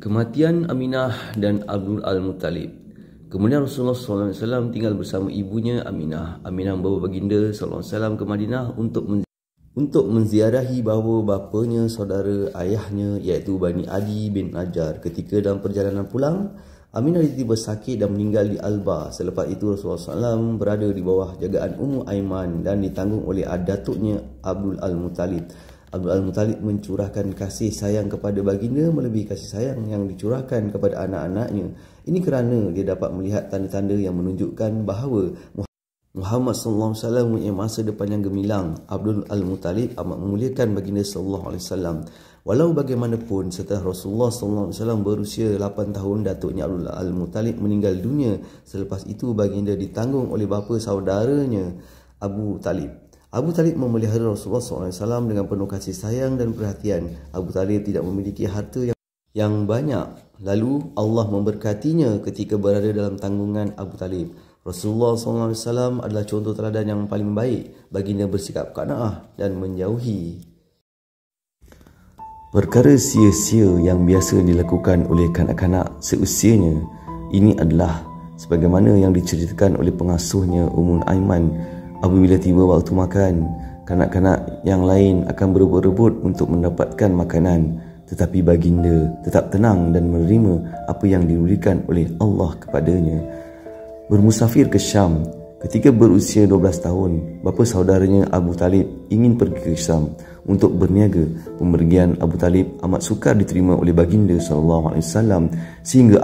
Kematian Aminah dan Abdul Al-Muttalib. Kemudian Rasulullah SAW tinggal bersama ibunya Aminah. Aminah membawa baginda SAW ke Madinah untuk menziarahi bahawa bapanya, saudara ayahnya iaitu Bani Adi bin Najjar. Ketika dalam perjalanan pulang, Aminah tiba-tiba sakit dan meninggal di Alba. Selepas itu Rasulullah SAW berada di bawah jagaan Ummu Aiman dan ditanggung oleh datuknya Abdul Al-Muttalib. Abdul Al-Muttalib mencurahkan kasih sayang kepada baginda melebihi kasih sayang yang dicurahkan kepada anak-anaknya. Ini kerana dia dapat melihat tanda-tanda yang menunjukkan bahawa Muhammad SAW mempunyai masa depan yang gemilang. Abdul Al-Muttalib amat memuliakan baginda SAW. Walau bagaimanapun, setelah Rasulullah SAW berusia 8 tahun, datuknya Abdul Al-Muttalib meninggal dunia. Selepas itu baginda ditanggung oleh bapa saudaranya Abu Talib. Abu Talib memelihara Rasulullah SAW dengan penuh kasih sayang dan perhatian. Abu Talib tidak memiliki harta yang banyak. Lalu Allah memberkatinya ketika berada dalam tanggungan Abu Talib. Rasulullah SAW adalah contoh teladan yang paling baik. Baginda bersikap qanaah dan menjauhi perkara sia-sia yang biasa dilakukan oleh kanak-kanak seusianya. Ini adalah sebagaimana yang diceritakan oleh pengasuhnya Ummu Aiman. Apabila tiba waktu makan, kanak-kanak yang lain akan berebut-rebut untuk mendapatkan makanan, tetapi baginda tetap tenang dan menerima apa yang diberikan oleh Allah kepadanya. Bermusafir ke Syam. Ketika berusia 12 tahun, bapa saudaranya Abu Talib ingin pergi ke Syam untuk berniaga. Pemergian Abu Talib amat sukar diterima oleh baginda SAW sehingga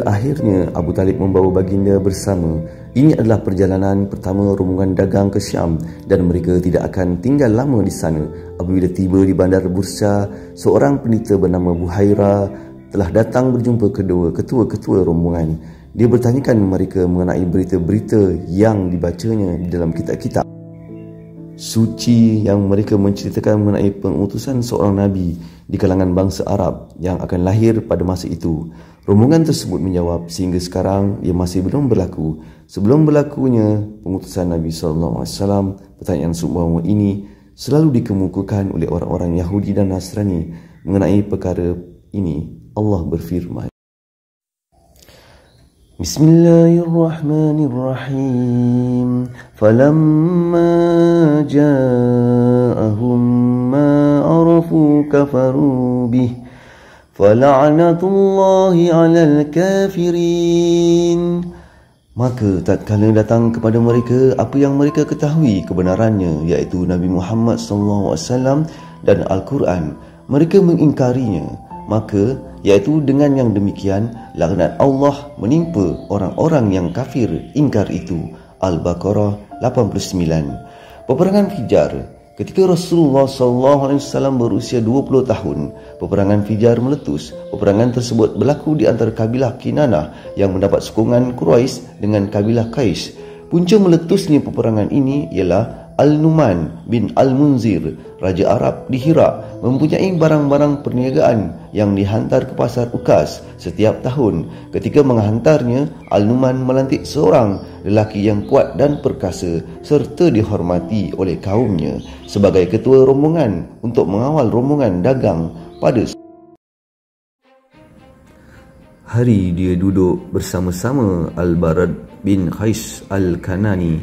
akhirnya Abu Talib membawa baginda bersama. Ini adalah perjalanan pertama rombongan dagang ke Syam dan mereka tidak akan tinggal lama di sana. Apabila tiba di bandar Bursa, seorang pendeta bernama Buhaira telah datang berjumpa kedua ketua-ketua rombongan. Dia bertanyakan mereka mengenai berita-berita yang dibacanya di dalam kitab-kitab suci yang mereka menceritakan mengenai pengutusan seorang nabi di kalangan bangsa Arab yang akan lahir pada masa itu. Rombongan tersebut menjawab, sehingga sekarang ia masih belum berlaku. Sebelum berlakunya pengutusan Nabi SAW, pertanyaan seumpama ini selalu dikemukakan oleh orang-orang Yahudi dan Nasrani. Mengenai perkara ini, Allah berfirman, Bismillahirrahmanirrahim. Falamma ja'ahum ma arafu kafaru bih. Fala'natullahi 'alal kafirin. Maka tatkala datang kepada mereka apa yang mereka ketahui kebenarannya, iaitu Nabi Muhammad SAW dan Al-Quran, mereka mengingkarinya. Maka iaitu dengan yang demikian laknat Allah menimpa orang-orang yang kafir ingkar itu. Al-Baqarah 89. Peperangan Fijar. Ketika Rasulullah SAW berusia 20 tahun, peperangan Fijar meletus. Peperangan tersebut berlaku di antara kabilah Kinanah yang mendapat sokongan Quraisy dengan kabilah Qais. Punca meletusnya peperangan ini ialah Al-Numan bin Al-Munzir, Raja Arab di Hira, mempunyai barang-barang perniagaan yang dihantar ke pasar Ukas setiap tahun. Ketika menghantarnya, Al-Numan melantik seorang lelaki yang kuat dan perkasa serta dihormati oleh kaumnya sebagai ketua rombongan untuk mengawal rombongan dagang pada hari. Dia duduk bersama-sama Al-Barad bin Qais Al-Kanani,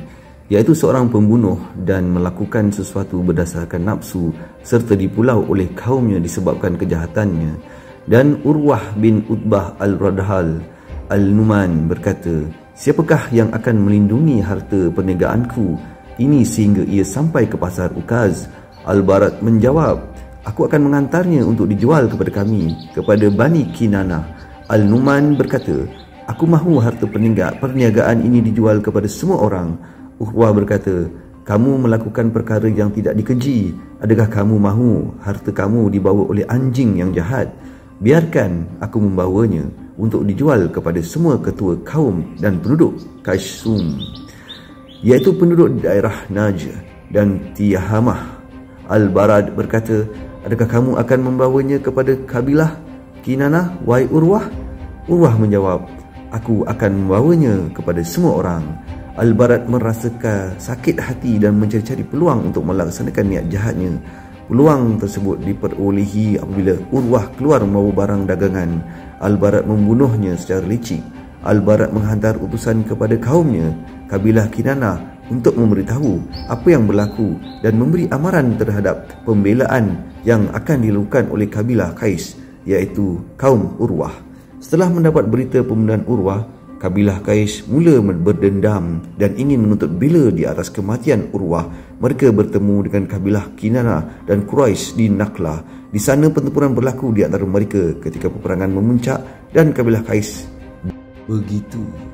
iaitu seorang pembunuh dan melakukan sesuatu berdasarkan nafsu serta dipulau oleh kaumnya disebabkan kejahatannya. Dan Urwah bin Utbah Al-Radhal Al-Numan berkata, siapakah yang akan melindungi harta perniagaanku ini sehingga ia sampai ke pasar Ukaz? Al-Barad menjawab, aku akan mengantarnya untuk dijual kepada kami, kepada Bani Kinanah. Al-Numan berkata, aku mahu harta perniagaan ini dijual kepada semua orang. Urwah berkata, kamu melakukan perkara yang tidak dikeji. Adakah kamu mahu harta kamu dibawa oleh anjing yang jahat? Biarkan aku membawanya untuk dijual kepada semua ketua kaum dan penduduk Kaisum, iaitu penduduk daerah Najd dan Tihamah. Al-Barad berkata, adakah kamu akan membawanya kepada kabilah Kinanah, wahai Urwah? Urwah menjawab, aku akan membawanya kepada semua orang. Al-Barad merasakan sakit hati dan mencari-cari peluang untuk melaksanakan niat jahatnya. Peluang tersebut diperolehi apabila Urwah keluar membawa barang dagangan. Al-Barat membunuhnya secara licik. Al-Barat menghantar utusan kepada kaumnya, kabilah Kinanah, untuk memberitahu apa yang berlaku dan memberi amaran terhadap pembelaan yang akan dilakukan oleh kabilah Qais, iaitu kaum Urwah. Setelah mendapat berita pembunuhan Urwah, kabilah Qais mula berdendam dan ingin menuntut bela di atas kematian Urwah. Mereka bertemu dengan kabilah Kinanah dan Quraisy di Nakhlah. Di sana pertempuran berlaku di antara mereka ketika peperangan memuncak dan kabilah Qais begitu